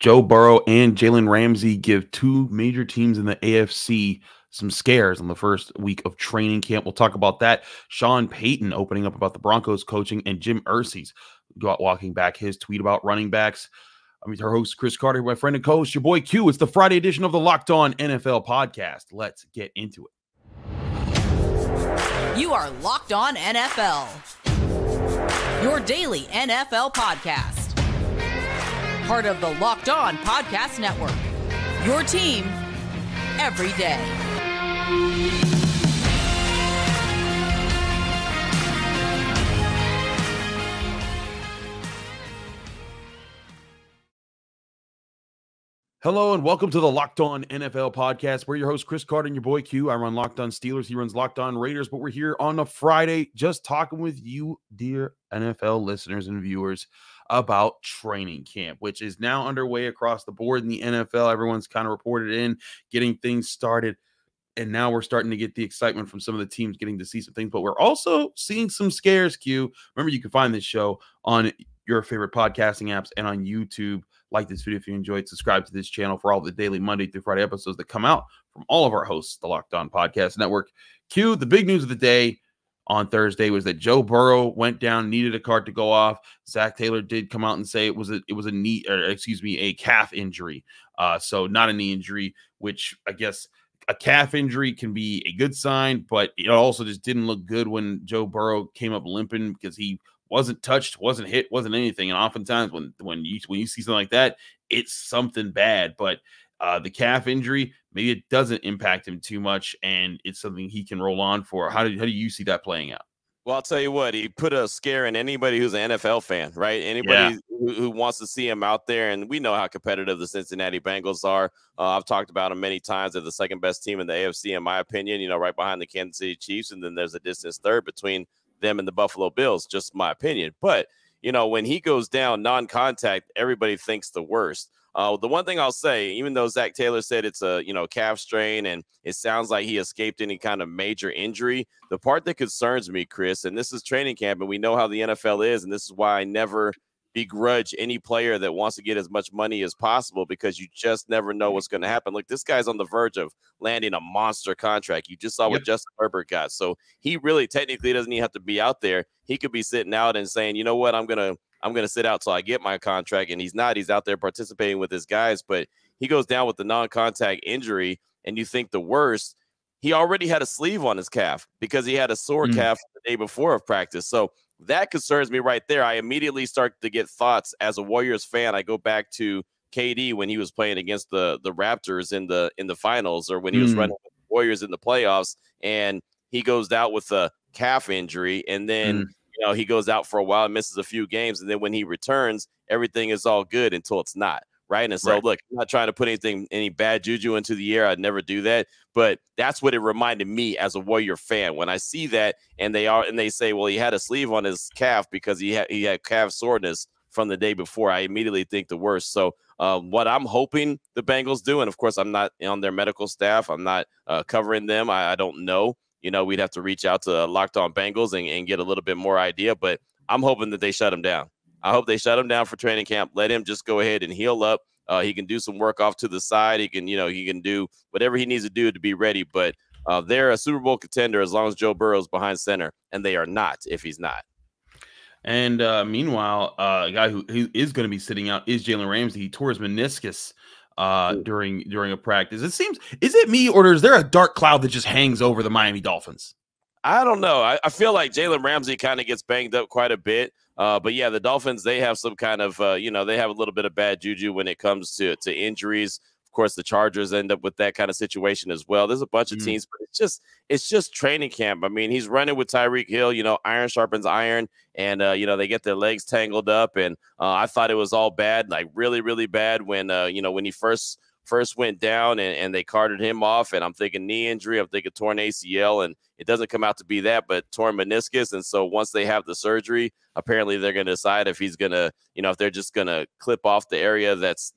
Joe Burrow and Jalen Ramsey give two major teams in the AFC some scares on the first week of training camp. We'll talk about that. Sean Payton opening up about the Broncos coaching, and Jim Irsay's walking back his tweet about running backs. I'm your host, Chris Carter, my friend and co-host, your boy Q. It's the Friday edition of the Locked On NFL podcast. Let's get into it. You are Locked On NFL, your daily NFL podcast. Part of the Locked On Podcast Network, your team every day. Hello and welcome to the Locked On NFL podcast. We're your host, Chris Carter, and your boy Q. I run Locked On Steelers. He runs Locked On Raiders, but we're here on a Friday just talking with you, dear NFL listeners and viewers, about training camp, which is now underway across the board in the NFL. Everyone's kind of reported in, getting things started. And now we're starting to get the excitement from some of the teams getting to see some things, but we're also seeing some scares, Q. Remember, you can find this show on your favorite podcasting apps and on YouTube. Like this video if you enjoyed. Subscribe to this channel for all the daily Monday through Friday episodes that come out from all of our hosts, the Locked On Podcast Network. Q, the big news of the day on Thursday was that Joe Burrow went down, needed a card to go off. Zach Taylor did come out and say it was a calf injury. So not a knee injury, which I guess a calf injury can be a good sign, but it also just didn't look good when Joe Burrow came up limping because he wasn't touched, wasn't hit, wasn't anything. And oftentimes when you see something like that, it's something bad. But the calf injury, maybe it doesn't impact him too much, and it's something he can roll on for. How do you see that playing out? Well, I'll tell you what, he put a scare in anybody who's an NFL fan, right? Anybody who wants to see him out there, and we know how competitive the Cincinnati Bengals are. I've talked about them many times. They're the second best team in the AFC, in my opinion, right behind the Kansas City Chiefs, and then there's a distance third between them and the Buffalo Bills, just my opinion. But, when he goes down non-contact, everybody thinks the worst. The one thing I'll say, even though Zach Taylor said it's a, calf strain and it sounds like he escaped any kind of major injury, the part that concerns me, Chris, and this is training camp and we know how the NFL is, and this is why I never begrudge any player that wants to get as much money as possible, because you just never know what's going to happen. Look, this guy's on the verge of landing a monster contract. You just saw what Justin Herbert got. So he really technically doesn't even have to be out there. He could be sitting out and saying, you know what, I'm going to sit out till I get my contract. And he's not. He's out there participating with his guys, but he goes down with the non-contact injury, and you think the worst. He already had a sleeve on his calf because he had a sore calf the day before of practice. So that concerns me right there. I immediately start to get thoughts as a Warriors fan. I go back to KD when he was playing against the Raptors in the finals, or when he was running with the Warriors in the playoffs, and he goes out with a calf injury, and then he goes out for a while and misses a few games, and then when he returns, everything is all good until it's not. Right. And so, look, I'm not trying to put any bad juju into the air. I'd never do that. But that's what it reminded me as a Warrior fan. When I see that and they say, well, he had a sleeve on his calf because he had calf soreness from the day before, I immediately think the worst. So what I'm hoping the Bengals do, and of course, I'm not on their medical staff. I'm not covering them. I don't know. We'd have to reach out to Locked On Bengals and get a little bit more idea. But I'm hoping that they shut him down. I hope they shut him down for training camp. Let him just go ahead and heal up. He can do some work off to the side. He can do whatever he needs to do to be ready. But they're a Super Bowl contender as long as Joe Burrow's behind center, and they are not if he's not. And meanwhile, a guy who is going to be sitting out is Jalen Ramsey. He tore his meniscus during a practice. Is it me, or is there a dark cloud that just hangs over the Miami Dolphins? I don't know. I feel like Jalen Ramsey kind of gets banged up quite a bit. But yeah, the Dolphins, they have some kind of, they have a little bit of bad juju when it comes to injuries. Of course, the Chargers end up with that kind of situation as well. There's a bunch of teams, but it's just training camp. I mean, he's running with Tyreek Hill, iron sharpens iron, and, they get their legs tangled up. And I thought it was all bad, like really, really bad when he first went down and they carted him off, and I'm thinking knee injury, I'm thinking torn ACL, and it doesn't come out to be that, but torn meniscus. And so once they have the surgery, apparently they're going to decide if he's going to, if they're just going to clip off the area that's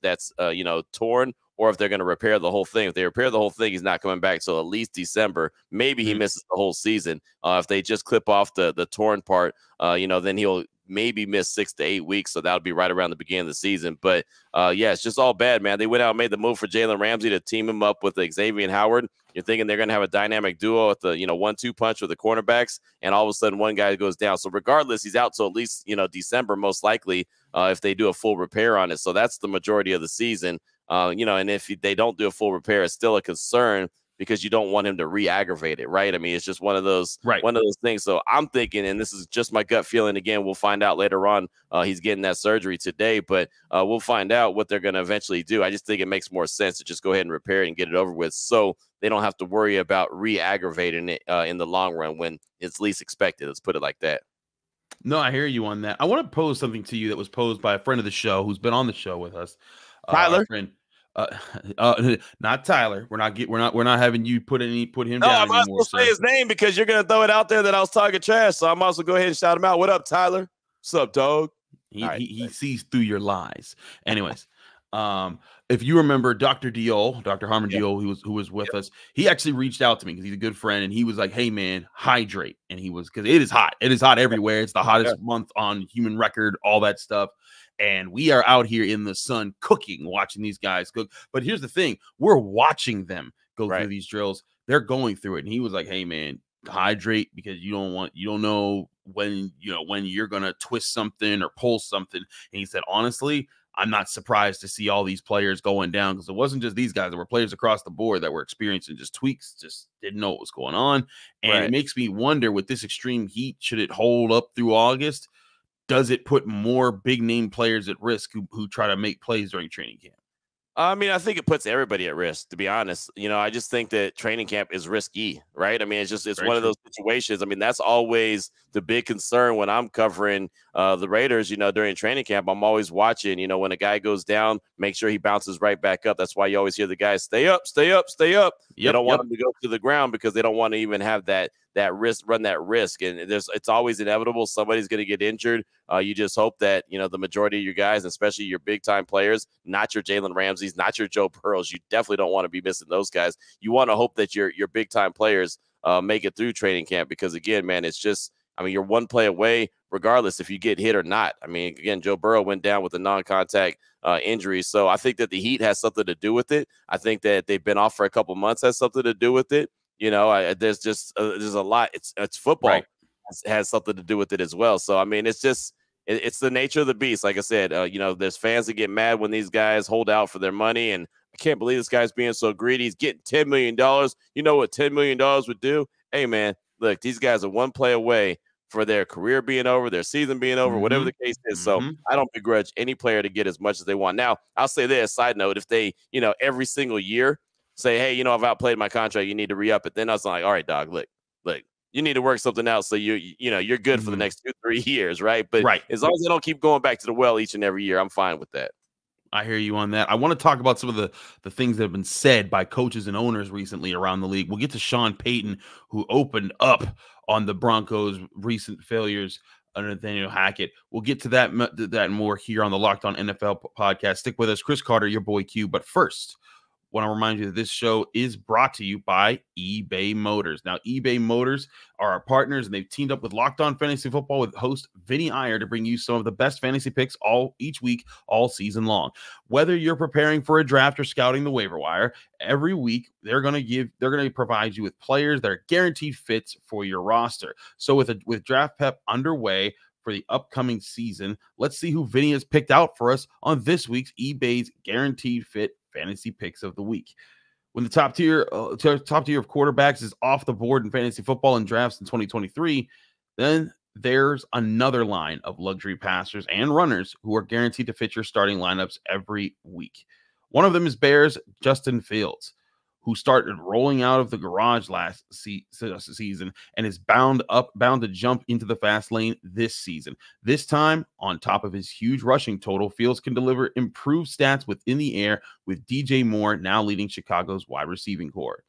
torn, or if they're going to repair the whole thing. If they repair the whole thing, he's not coming back till at least December. Maybe he misses the whole season. If they just clip off the torn part, then he'll maybe miss 6 to 8 weeks. So that'll be right around the beginning of the season. But yeah, it's just all bad, man. They went out and made the move for Jalen Ramsey to team him up with Xavier Howard. You're thinking they're going to have a dynamic duo at the 1-2 punch with the cornerbacks, and all of a sudden one guy goes down. So regardless, he's out till at least December most likely if they do a full repair on it. So that's the majority of the season. And if they don't do a full repair, it's still a concern because you don't want him to re-aggravate it, right? I mean, it's just one of those things. So I'm thinking, and this is just my gut feeling. Again, we'll find out later on. He's getting that surgery today, but we'll find out what they're going to eventually do. I just think it makes more sense to just go ahead and repair it and get it over with, so they don't have to worry about re-aggravating it in the long run when it's least expected. Let's put it like that. No, I hear you on that. I want to pose something to you that was posed by a friend of the show who's been on the show with us, Tyler. Not Tyler. We're not having you put him down. No, I'm not supposed to say his name because you're gonna throw it out there that I was talking trash. So I'm also go ahead and shout him out. What up, Tyler? What's up, dog? He sees through your lies. Anyways, if you remember Dr. Harmon Diol, who was with us, he actually reached out to me because he's a good friend, and he was like, "Hey man, hydrate." And he was, because it is hot. It is hot everywhere. It's the hottest month on human record, all that stuff. And we are out here in the sun cooking, watching these guys cook. But here's the thing. We're watching them go through these drills. They're going through it. And he was like, hey, man, hydrate, because you don't know when you're going to twist something or pull something. And he said, honestly, I'm not surprised to see all these players going down, because it wasn't just these guys. There were players across the board that were experiencing just tweaks, just didn't know what was going on. And it makes me wonder, with this extreme heat, should it hold up through August? Does it put more big name players at risk who try to make plays during training camp? I mean, I think it puts everybody at risk, to be honest. I just think that training camp is risky, right? I mean, it's one of those situations. I mean, that's always the big concern when I'm covering the Raiders, during training camp. I'm always watching, when a guy goes down, make sure he bounces right back up. That's why you always hear the guys, stay up, stay up, stay up. They don't want him to go to the ground because they don't want to even have that risk, run that risk. And it's always inevitable. Somebody's going to get injured. You just hope that, the majority of your guys, especially your big time players, not your Jalen Ramseys, not your Joe Burrows, you definitely don't want to be missing those guys. You want to hope that your big time players make it through training camp, because again, man, it's just, I mean, you're one play away regardless if you get hit or not. I mean, again, Joe Burrow went down with a non-contact injury. So I think that the heat has something to do with it. I think that they've been off for a couple months has something to do with it. There's just there's a lot. It's football has something to do with it as well. So I mean, it's just it's the nature of the beast. Like I said, there's fans that get mad when these guys hold out for their money, and I can't believe this guy's being so greedy. He's getting $10 million. You know what $10 million would do? Hey man, look, these guys are one play away for their career being over, their season being over, whatever the case is. So I don't begrudge any player to get as much as they want. Now, I'll say this, side note, if they, every single year say, hey, I've outplayed my contract, you need to re-up it. Then I was like, all right, dog, look, you need to work something out so you're good for the next 2-3 years, right? But as long as they don't keep going back to the well each and every year, I'm fine with that. I hear you on that. I want to talk about some of the things that have been said by coaches and owners recently around the league. We'll get to Sean Payton, who opened up on the Broncos' recent failures under Nathaniel Hackett. We'll get to that and more here on the Locked On NFL podcast. Stick with us. Chris Carter, your boy Q. But first, want to remind you that this show is brought to you by eBay Motors. Now, eBay Motors are our partners, and they've teamed up with Locked On Fantasy Football with host Vinny Iyer to bring you some of the best fantasy picks each week, all season long. Whether you're preparing for a draft or scouting the waiver wire, every week they're going to provide you with players that are guaranteed fits for your roster. So with Draft Prep underway for the upcoming season, let's see who Vinny has picked out for us on this week's eBay's Guaranteed Fit Fantasy Picks of the Week. When the top tier of quarterbacks is off the board in fantasy football and drafts in 2023, then there's another line of luxury passers and runners who are guaranteed to fit your starting lineups every week. One of them is Bears' Justin Fields, who started rolling out of the garage last season and is bound to jump into the fast lane this season. This time, on top of his huge rushing total, Fields can deliver improved stats within the air, with DJ Moore now leading Chicago's wide receiving core.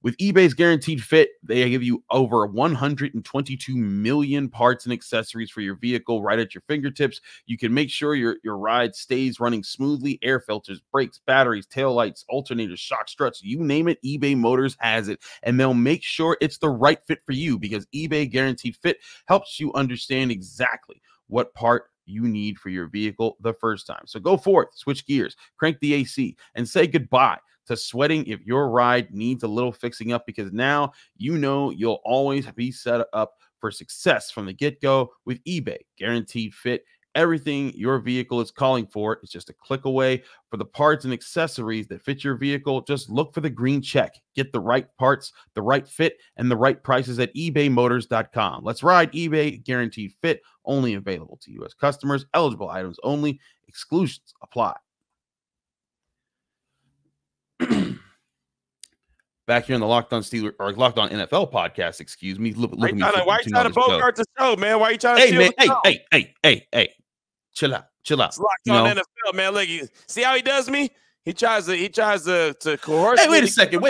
With eBay's Guaranteed Fit, they give you over 122 million parts and accessories for your vehicle right at your fingertips. You can make sure your ride stays running smoothly. Air filters, brakes, batteries, taillights, alternators, shock struts, you name it, eBay Motors has it. And they'll make sure it's the right fit for you, because eBay Guaranteed Fit helps you understand exactly what part you need for your vehicle the first time. So go forth, switch gears, crank the AC, and say goodbye to sweating if your ride needs a little fixing up, because now you know you'll always be set up for success from the get-go with eBay. Guaranteed fit. Everything your vehicle is calling for is just a click away. For the parts and accessories that fit your vehicle, just look for the green check. Get the right parts, the right fit, and the right prices at ebaymotors.com. Let's ride. eBay. Guaranteed fit. Only available to U.S. customers. Eligible items only. Exclusions apply. Back here on the Locked On Steelers or Locked On NFL podcast, excuse me. Why you trying to bogart the show, man? Why you trying to steal the show? Hey. Chill out. It's Locked On NFL, man. Look, see how he does me? He tries to coerce. Hey, wait a second.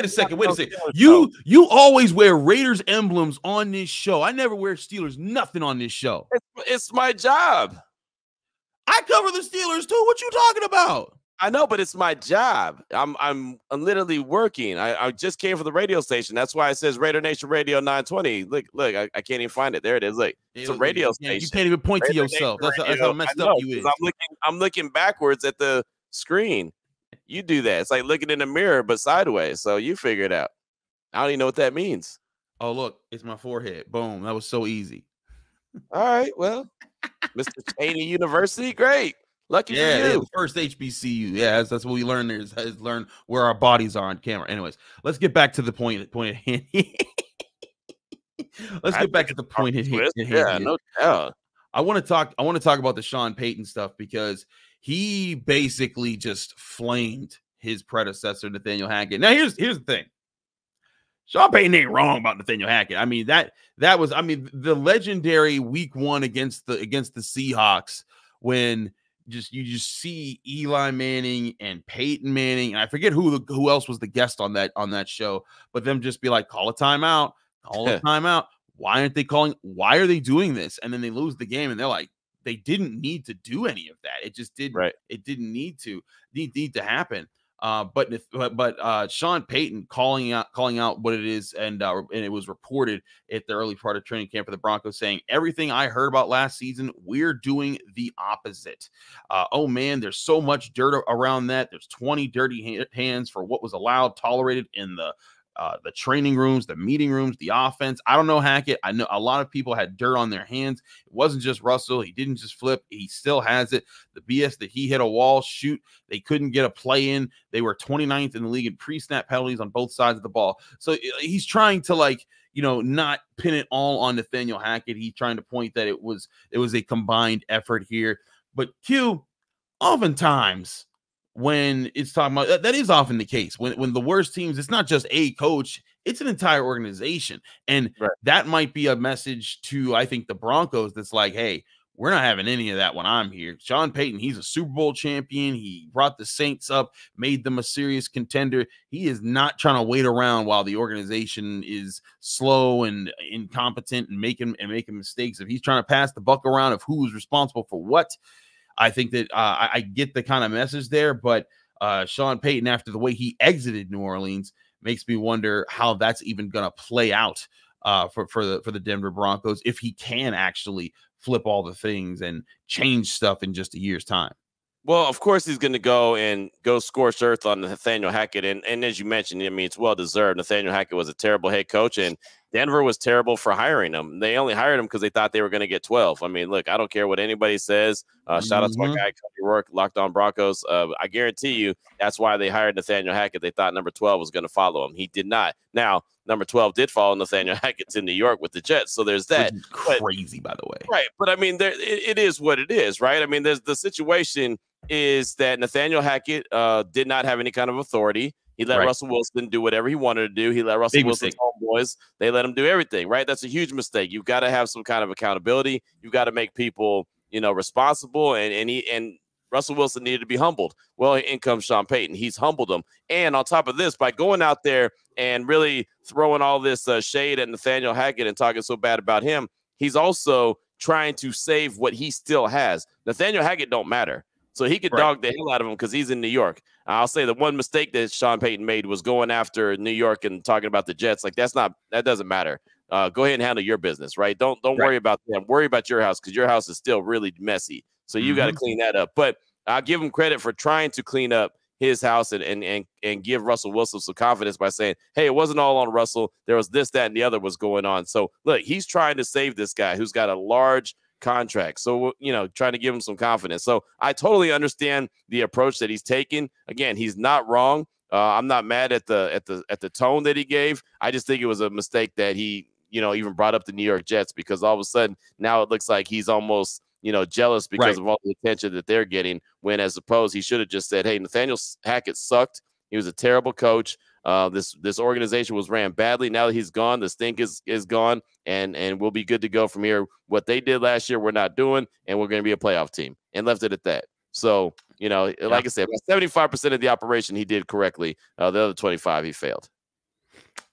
You always wear Raiders emblems on this show. I never wear Steelers nothing on this show. It's my job. I cover the Steelers too. What you talking about? I know, but it's my job. I'm literally working. I just came from the radio station. That's why it says Raider Nation Radio 920. Look, I can't even find it. There it is. Look, it's a radio station. You can't even point to yourself. That's how messed up you is. I'm looking backwards at the screen. You do that. It's like looking in the mirror, but sideways. So you figure it out. I don't even know what that means. Oh, look, it's my forehead. Boom. That was so easy. All right. Well, Mr. Cheney University, great. Lucky for you. The first HBCU. Yeah, that's what we learn there is learn where our bodies are on camera. Anyways, let's get back to the point at hand. Let's get back to the point at hand. Yeah, no doubt. I want to talk about the Sean Payton stuff, because he basically just flamed his predecessor, Nathaniel Hackett. Now, here's the thing. Sean Payton ain't wrong about Nathaniel Hackett. I mean, that was the legendary week 1 against the Seahawks, when you just see Eli Manning and Peyton Manning, and I forget who else was the guest on that show, but them just be like, call a timeout. Why aren't they calling? Why are they doing this? And then they lose the game, and they're like, they didn't need to do any of that. It just didn't. Right. It didn't need to happen. But Sean Payton calling out what it is, and it was reported at the early part of training camp for the Broncos, saying everything I heard about last season, we're doing the opposite. Oh man, there's so much dirt around that. There's 20 dirty hands for what was allowed, tolerated in the training rooms, the meeting rooms, the offense. I don't know Hackett. I know a lot of people had dirt on their hands. It wasn't just Russell. He didn't just flip. He still has it. The BS that he hit a wall, shoot, they couldn't get a play in. They were 29th in the league in pre-snap penalties on both sides of the ball. So he's trying to not pin it all on Nathaniel Hackett. He's trying to point that it was a combined effort here. But Q, oftentimes, when it's talking about that is often the case when the worst teams, it's not just a coach, it's an entire organization. And that might be a message to, I think, the Broncos that's like, hey, we're not having any of that when I'm here. Sean Payton, he's a Super Bowl champion. He brought the Saints up, made them a serious contender. He is not trying to wait around while the organization is slow and incompetent and making mistakes. If he's trying to pass the buck around of who's responsible for what, I think that I get the kind of message there, but Sean Payton, after the way he exited New Orleans, makes me wonder how that's even going to play out for the Denver Broncos, if he can actually flip all the things and change stuff in just a year's time. Well, of course, he's going to go scorched earth on Nathaniel Hackett. And as you mentioned, I mean, it's well-deserved. Nathaniel Hackett was a terrible head coach, and Denver was terrible for hiring him. They only hired him because they thought they were going to get 12. I mean, look, I don't care what anybody says. Shout out to my guy, Cody Rourke, Locked On Broncos. I guarantee you that's why they hired Nathaniel Hackett. They thought number 12 was going to follow him. He did not. Now, number 12 did follow Nathaniel Hackett to New York with the Jets, so there's that. Crazy, by the way. Right, but I mean, it is what it is, right? I mean, there's the situation is that Nathaniel Hackett did not have any kind of authority. He let Russell Wilson do whatever he wanted to do. He let Russell Wilson's homeboys, they let him do everything, right? That's a huge mistake. You've got to have some kind of accountability. You've got to make people, responsible. And Russell Wilson needed to be humbled. Well, in comes Sean Payton. He's humbled him. And on top of this, by going out there and really throwing all this shade at Nathaniel Hackett and talking so bad about him, he's also trying to save what he still has. Nathaniel Hackett don't matter. So he could dog the hell out of him because he's in New York. I'll say the one mistake that Sean Payton made was going after New York and talking about the Jets. Like, that doesn't matter. go ahead and handle your business, right? Don't worry about them. Worry about your house because your house is still really messy. So you got to clean that up. But I'll give him credit for trying to clean up his house and give Russell Wilson some confidence by saying, hey, it wasn't all on Russell. There was this, that, and the other was going on. So look, he's trying to save this guy who's got a large contract. So, trying to give him some confidence. So I totally understand the approach that he's taking. Again, he's not wrong. I'm not mad at the tone that he gave. I just think it was a mistake that he, even brought up the New York Jets, because all of a sudden now it looks like he's almost, jealous because of all the attention that they're getting, when as opposed he should have just said, hey, Nathaniel Hackett sucked. He was a terrible coach. This organization was ran badly. Now that he's gone, the stink is gone, and we'll be good to go from here. What they did last year, we're not doing, and we're going to be a playoff team, and left it at that. So, like I said, about 75% of the operation he did correctly. The other 25 he failed.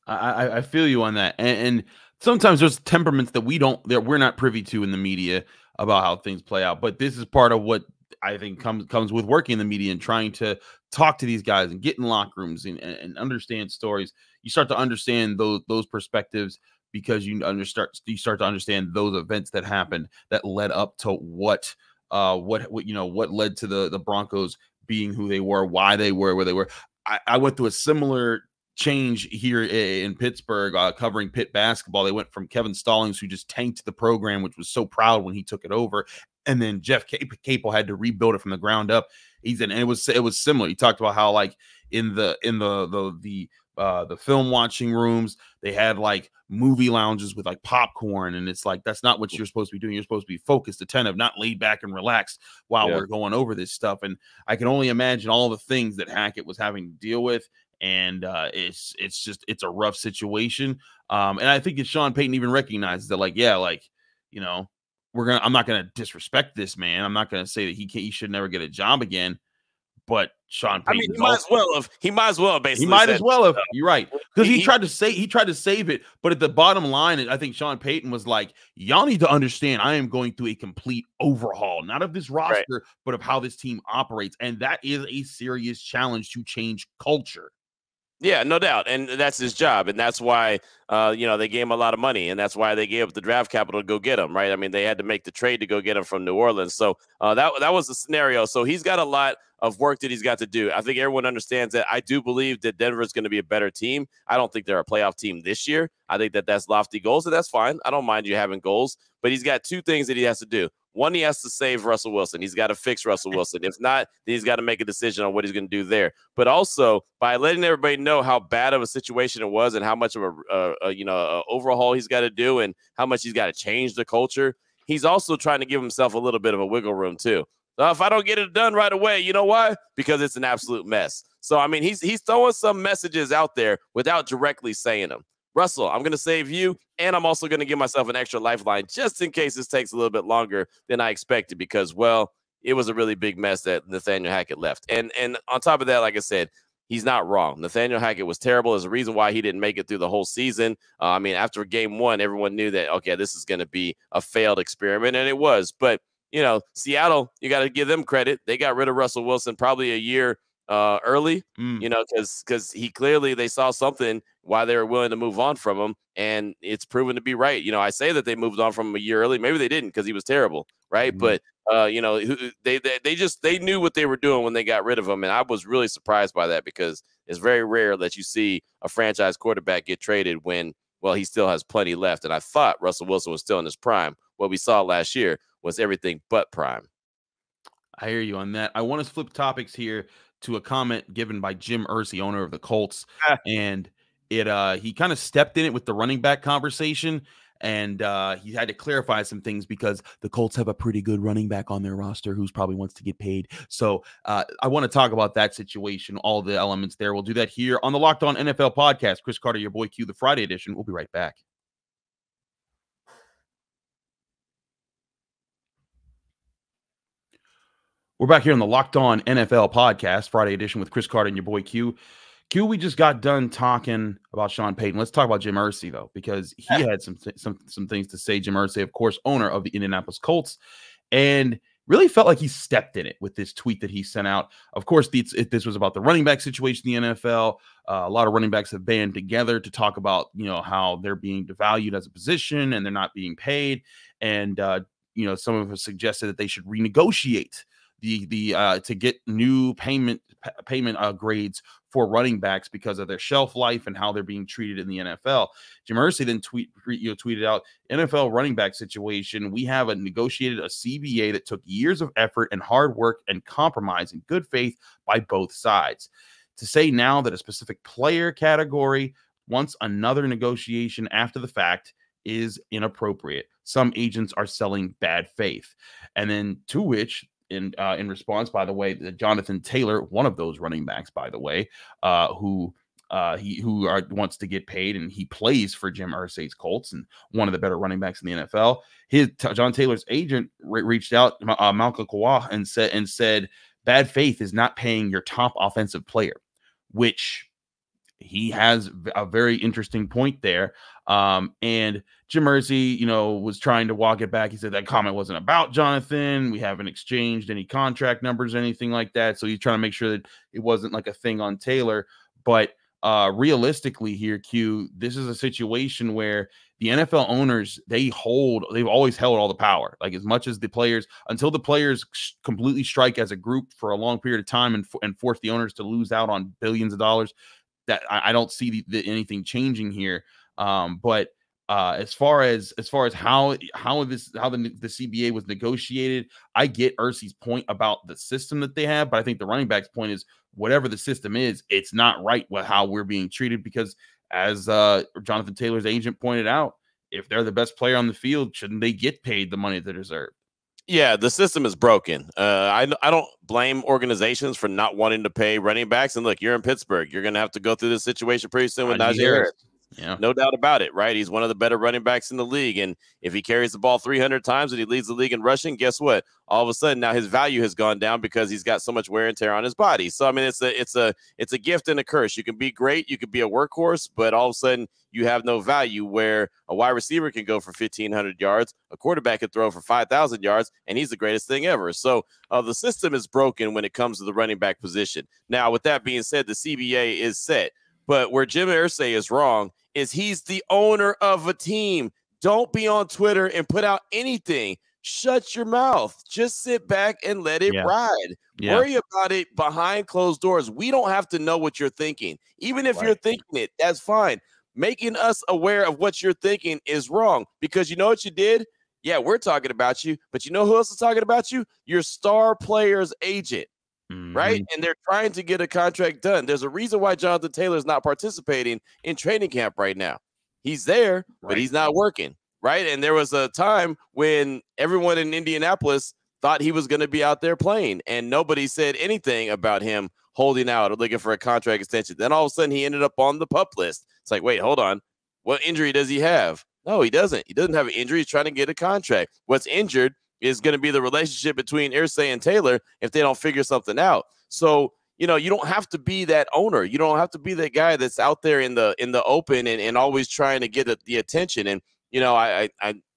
I feel you on that, and sometimes there's temperaments that we're not privy to in the media about how things play out. But this is part of what I think comes with working in the media and trying to talk to these guys and get in locker rooms and understand stories. You start to understand those perspectives because you start to understand those events that happened that led up to what led to the Broncos being who they were, why they were where they were. I went through a similar change here in Pittsburgh, covering Pitt basketball. They went from Kevin Stallings, who just tanked the program, which was so proud when he took it over, and then Jeff Capel had to rebuild it from the ground up. And it was similar. He talked about how, like, in the film watching rooms, they had like movie lounges with like popcorn, and it's like, that's not what you're supposed to be doing. You're supposed to be focused, attentive, not laid back and relaxed while we're going over this stuff. And I can only imagine all the things that Hackett was having to deal with. And it's a rough situation. And I think Sean Payton even recognizes that, like, I'm not gonna disrespect this man. I'm not gonna say that he should never get a job again. But Sean Payton, he might as well basically. He might as well have. You're right, because he tried to save it. But at the bottom line, I think Sean Payton was like, y'all need to understand, I am going through a complete overhaul, not of this roster, but of how this team operates, and that is a serious challenge to change culture. Yeah, no doubt. And that's his job. And that's why, they gave him a lot of money. And that's why they gave up the draft capital to go get him, right? I mean, they had to make the trade to go get him from New Orleans. So that was the scenario. So he's got a lot of work that he's got to do. I think everyone understands that. I do believe that Denver is going to be a better team. I don't think they're a playoff team this year. I think that's lofty goals, and that's fine. I don't mind you having goals. But he's got two things that he has to do. One, he has to save Russell Wilson. He's got to fix Russell Wilson. If not, then he's got to make a decision on what he's going to do there. But also, by letting everybody know how bad of a situation it was and how much of a overhaul he's got to do and how much he's got to change the culture, he's also trying to give himself a little bit of a wiggle room too. If I don't get it done right away, you know why? Because it's an absolute mess. So, I mean, he's throwing some messages out there without directly saying them. Russell, I'm going to save you, and I'm also going to give myself an extra lifeline just in case this takes a little bit longer than I expected because, well, it was a really big mess that Nathaniel Hackett left. And on top of that, like I said, he's not wrong. Nathaniel Hackett was terrible. There's a reason why he didn't make it through the whole season. I mean, after game one, everyone knew that, okay, this is going to be a failed experiment, and it was. But, Seattle, you got to give them credit. They got rid of Russell Wilson probably a year early, because they saw something why they were willing to move on from him, and it's proven to be right. I say that they moved on from him a year early. Maybe they didn't because he was terrible, right? But they knew what they were doing when they got rid of him, and I was really surprised by that because it's very rare that you see a franchise quarterback get traded when, well, he still has plenty left. And I thought Russell Wilson was still in his prime. What we saw last year was everything but prime. I hear you on that. I want to flip topics here to a comment given by Jim Irsay, owner of the Colts, and he kind of stepped in it with the running back conversation, and he had to clarify some things because the Colts have a pretty good running back on their roster who's probably wants to get paid. So I want to talk about that situation, all the elements there. We'll do that here on the Locked On NFL podcast. Chris Carter, your boy Q, the Friday edition. We'll be right back. We're back here on the Locked On NFL podcast, Friday edition with Chris Carter and your boy Q. Q, we just got done talking about Sean Payton. Let's talk about Jim Irsay, though, because he had some things to say. Jim Irsay, of course, owner of the Indianapolis Colts. And really felt like he stepped in it with this tweet that he sent out. Of course, this was about the running back situation in the NFL. A lot of running backs have banded together to talk about, how they're being devalued as a position and they're not being paid. And, some of us suggested that they should renegotiate to get new payment grades for running backs because of their shelf life and how they're being treated in the NFL. Jim Irsay then tweeted out, NFL running back situation. We have negotiated a CBA that took years of effort and hard work and compromise in good faith by both sides. To say now that a specific player category wants another negotiation after the fact is inappropriate. Some agents are selling bad faith. And then to which, in response, by the way, Jonathan Taylor, one of those running backs, by the way, who wants to get paid, and he plays for Jim Irsay's Colts and one of the better running backs in the NFL. John Taylor's agent reached out, Malcolm Kawah, and said bad faith is not paying your top offensive player, which he has a very interesting point there. And Jim Irsay, was trying to walk it back. He said that comment wasn't about Jonathan. We haven't exchanged any contract numbers or anything like that. So he's trying to make sure that it wasn't like a thing on Taylor. But realistically here, Q, this is a situation where the NFL owners, they've always held all the power. Like, as much as the players, until the players completely strike as a group for a long period of time and force the owners to lose out on billions of dollars, that I don't see anything changing here. But as far as how the CBA was negotiated, I get Irsay's point about the system that they have, but I think the running back's point is whatever the system is, it's not right with how we're being treated, because as Jonathan Taylor's agent pointed out, if they're the best player on the field, shouldn't they get paid the money they deserve? Yeah, the system is broken. I don't blame organizations for not wanting to pay running backs. And look, you're in Pittsburgh. You're going to have to go through this situation pretty soon with Najee Harris. Yeah, no doubt about it, right? He's one of the better running backs in the league. And if he carries the ball 300 times and he leads the league in rushing, guess what? All of a sudden now his value has gone down because he's got so much wear and tear on his body. So, I mean, it's a gift and a curse. You can be great. You could be a workhorse, but all of a sudden you have no value, where a wide receiver can go for 1,500 yards. A quarterback could throw for 5,000 yards, and he's the greatest thing ever. So the system is broken when it comes to the running back position. Now, with that being said, the CBA is set. But where Jim Irsay is wrong is he's the owner of a team. Don't be on Twitter and put out anything. Shut your mouth. Just sit back and let it ride. Yeah. Worry about it behind closed doors. We don't have to know what you're thinking. Even if you're thinking it, that's fine. Making us aware of what you're thinking is wrong, because you know what you did? Yeah, we're talking about you, but you know who else is talking about you? Your star player's agent. Right? And they're trying to get a contract done. There's a reason why Jonathan Taylor is not participating in training camp right now. He's there, but he's not working. Right? And there was a time when everyone in Indianapolis thought he was going to be out there playing, and nobody said anything about him holding out or looking for a contract extension. Then all of a sudden he ended up on the PUP list. It's like, wait, hold on. What injury does he have? No, he doesn't. He doesn't have an injury. He's trying to get a contract. What's injured is going to be the relationship between Irsay and Taylor if they don't figure something out. So, you don't have to be that owner. You don't have to be that guy that's out there in the open and always trying to get the attention. And, I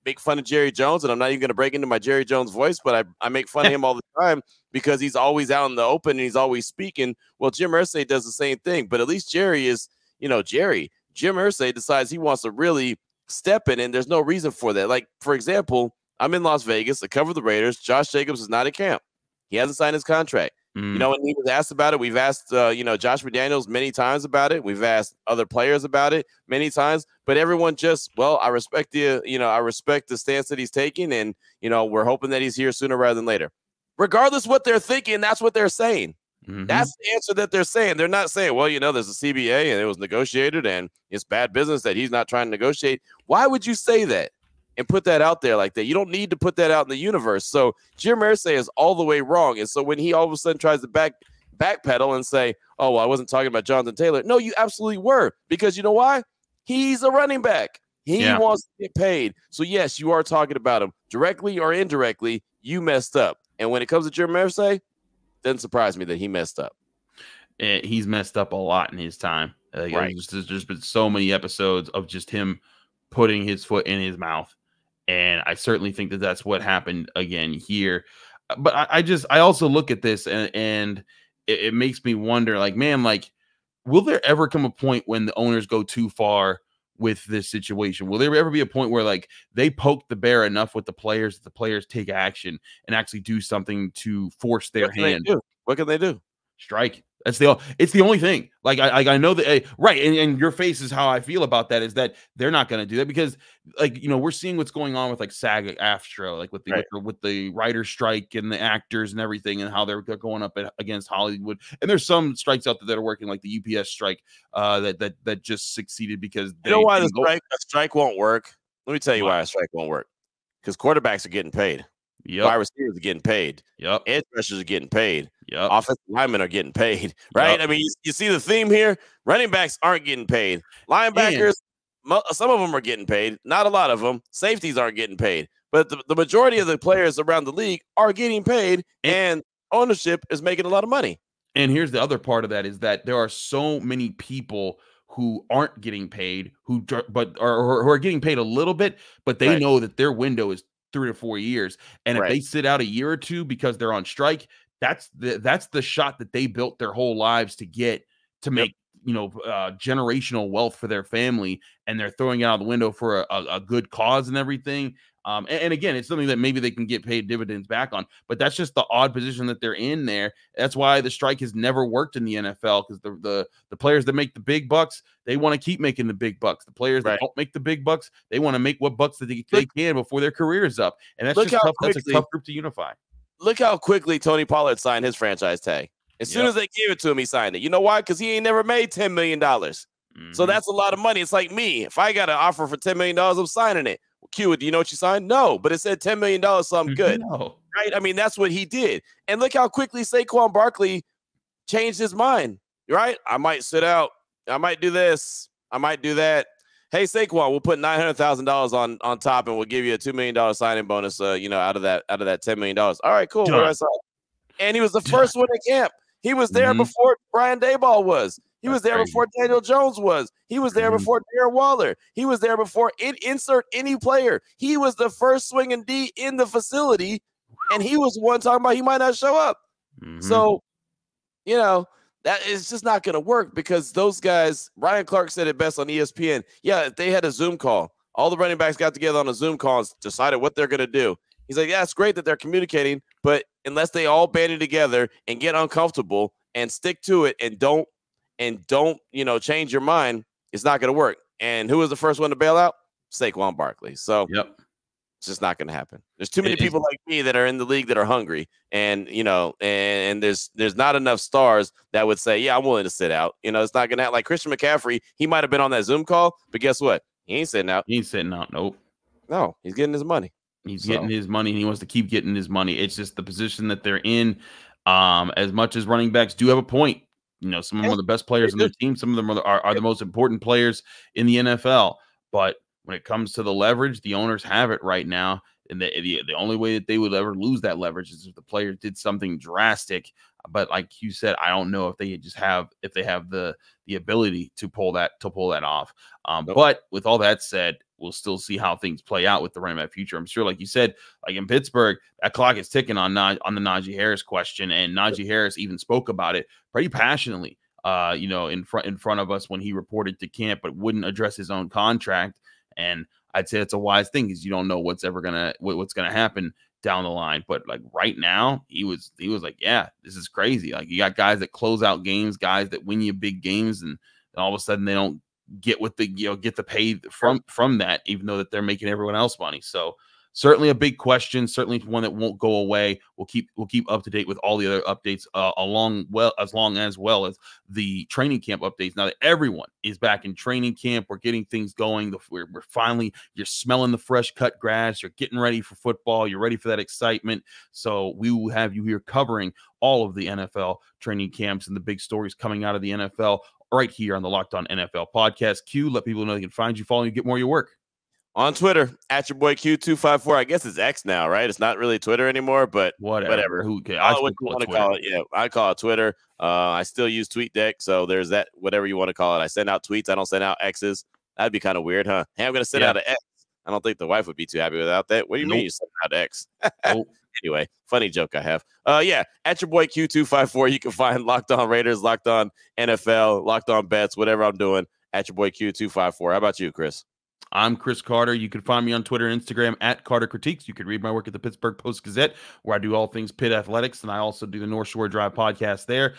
make fun of Jerry Jones, and I'm not even going to break into my Jerry Jones voice, but I make fun of him all the time because he's always out in the open and he's always speaking. Well, Jim Irsay does the same thing, but at least Jerry is, Jerry. Jim Irsay decides he wants to really step in, and there's no reason for that. Like, for example, I'm in Las Vegas. I cover the Raiders. Josh Jacobs is not at camp. He hasn't signed his contract. When he was asked about it, we've asked, Josh McDaniels many times about it. We've asked other players about it many times, but everyone just, I respect the stance that he's taking, and, we're hoping that he's here sooner rather than later. Regardless what they're thinking, that's what they're saying. That's the answer that they're saying. They're not saying, well, there's a CBA and it was negotiated and it's bad business that he's not trying to negotiate. Why would you say that and put that out there like that? You don't need to put that out in the universe. So Jim Irsay is all the way wrong. And so when he all of a sudden tries to backpedal and say, oh, well, I wasn't talking about Jonathan Taylor. No, you absolutely were, because you know why? He's a running back. He wants to get paid. So yes, you are talking about him directly or indirectly. You messed up. And when it comes to Jim Irsay, doesn't surprise me that he messed up. He's messed up a lot in his time. There's been so many episodes of just him putting his foot in his mouth. And I certainly think that that's what happened again here. But I also look at this and it makes me wonder, like, man, like, will there ever come a point when the owners go too far with this situation? Will there ever be a point where, like, they poke the bear enough with the players that the players take action and actually do something to force their hand? What can they do? Strike. It's the only thing. Like, I know that, right. And your face is how I feel about that, is that they're not going to do that because, like, we're seeing what's going on with, like, SAG-AFTRA, like with the writer's strike and the actors and everything, and how they're going up against Hollywood. And there's some strikes out there that are working, like the UPS strike that just succeeded because you know why the strike won't work. Let me tell you why a strike won't work. Because quarterbacks are getting paid. Yep. Wide receivers are getting paid. Yep. Edge rushers are getting paid. Yep. Offensive linemen are getting paid. Right? Yep. I mean, you see the theme here. Running backs aren't getting paid. Linebackers, some of them are getting paid. Not a lot of them. Safeties aren't getting paid. But the majority of the players around the league are getting paid, and ownership is making a lot of money. And here's the other part of that, is that there are so many people who aren't getting paid, who are getting paid a little bit, but they know that their window is 3 to 4 years. And if they sit out a year or two because they're on strike, that's the shot that they built their whole lives to get, to make, generational wealth for their family, and they're throwing it out the window for a good cause and everything. And again, it's something that maybe they can get paid dividends back on, but that's just the odd position that they're in there. That's why the strike has never worked in the NFL, because the players that make the big bucks, they want to keep making the big bucks. The players that don't make the big bucks, they want to make what bucks that they can before their career is up. And that's just tough. That's a tough group to unify. Look how quickly Tony Pollard signed his franchise tag. As soon as they gave it to him, he signed it. You know why? Because he ain't never made $10 million. So that's a lot of money. It's like me. If I got an offer for $10 million, I'm signing it. Well, Q, do you know what you signed? No, but it said $10 million, so I'm good. Right? I mean, that's what he did. And look how quickly Saquon Barkley changed his mind. Right? I might sit out. I might do this. I might do that. Hey, Saquon, we'll put $900,000 on top, and we'll give you a $2 million signing bonus. Out of that $10 million. All right, cool. And he was the first one to camp. He was there before Brian Daboll was. He was there before Daniel Jones was. He was there before Darren Waller. He was there before insert any player. He was the first swinging D in the facility, and he was one talking about he might not show up. So, that is just not going to work, because those guys, Ryan Clark said it best on ESPN. Yeah, if they had a Zoom call, all the running backs got together on a Zoom call and decided what they're going to do. He's like, yeah, it's great that they're communicating, but unless they all banded together and get uncomfortable and stick to it and don't, change your mind, it's not going to work. And who was the first one to bail out? Saquon Barkley. So it's just not going to happen. There's too many people like me that are in the league that are hungry, and and there's not enough stars that would say, yeah, I'm willing to sit out. It's not going to happen. Like Christian McCaffrey, he might have been on that Zoom call, but guess what? He ain't sitting out. He ain't sitting out. Nope. No, he's getting his money. He's getting his money, and he wants to keep getting his money. It's just the position that they're in. As much as running backs do have a point, some of them are the best players on their team. Some of them are the most important players in the NFL. But when it comes to the leverage, the owners have it right now. And the only way that they would ever lose that leverage is if the player did something drastic. But like you said, I don't know if they have the ability to pull that off. But with all that said, we'll still see how things play out with the running back future. I'm sure, like you said, like in Pittsburgh, that clock is ticking on the Najee Harris question, and Najee Harris even spoke about it pretty passionately, in front of us when he reported to camp, but wouldn't address his own contract. And I'd say it's a wise thing, because you don't know what's gonna happen down the line. But like right now, he was like, yeah, this is crazy. Like, you got guys that close out games, guys that win you big games, and all of a sudden they don't get what get the pay from that, even though that they're making everyone else money. So certainly a big question, certainly one that won't go away. We'll keep up to date with all the other updates as well as the training camp updates. Now that everyone is back in training camp, we're getting things going. We're finally, you're smelling the fresh cut grass. You're getting ready for football. You're ready for that excitement. So we will have you here covering all of the NFL training camps and the big stories coming out of the NFL right here on the Locked On NFL podcast. Q, let people know they can find you, follow you, get more of your work. On Twitter, at your boy Q254. I guess it's X now, right? It's not really Twitter anymore, but whatever. Who cares? What you want to call it. Yeah, I call it Twitter. I still use TweetDeck, so there's that, whatever you want to call it. I send out tweets. I don't send out X's. That'd be kind of weird, huh? Hey, I'm going to send out an X. I don't think the wife would be too happy without that. What do you mean you send out X? Anyway, funny joke I have. Yeah, at your boy Q254, you can find Locked On Raiders, Locked On NFL, Locked On Bets, whatever I'm doing. At your boy Q254. How about you, Chris? I'm Chris Carter. You can find me on Twitter and Instagram at Carter Critiques. You can read my work at the Pittsburgh Post-Gazette, where I do all things Pitt athletics, and I also do the North Shore Drive podcast there,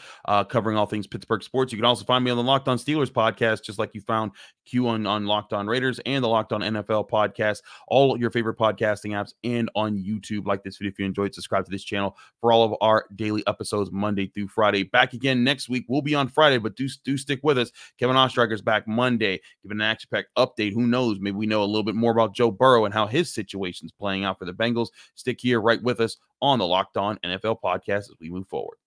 covering all things Pittsburgh sports. You can also find me on the Locked On Steelers podcast, just like you found Q on Locked On Raiders and the Locked On NFL podcast, all your favorite podcasting apps, and on YouTube. Like this video if you enjoyed. Subscribe to this channel for all of our daily episodes Monday through Friday. Back again next week. We'll be on Friday, but do stick with us. Kevin Ostreicher's back Monday, giving an action-packed update. Who knows? Maybe we know a little bit more about Joe Burrow and how his situation's playing out for the Bengals. Stick here right with us on the Locked On NFL podcast as we move forward.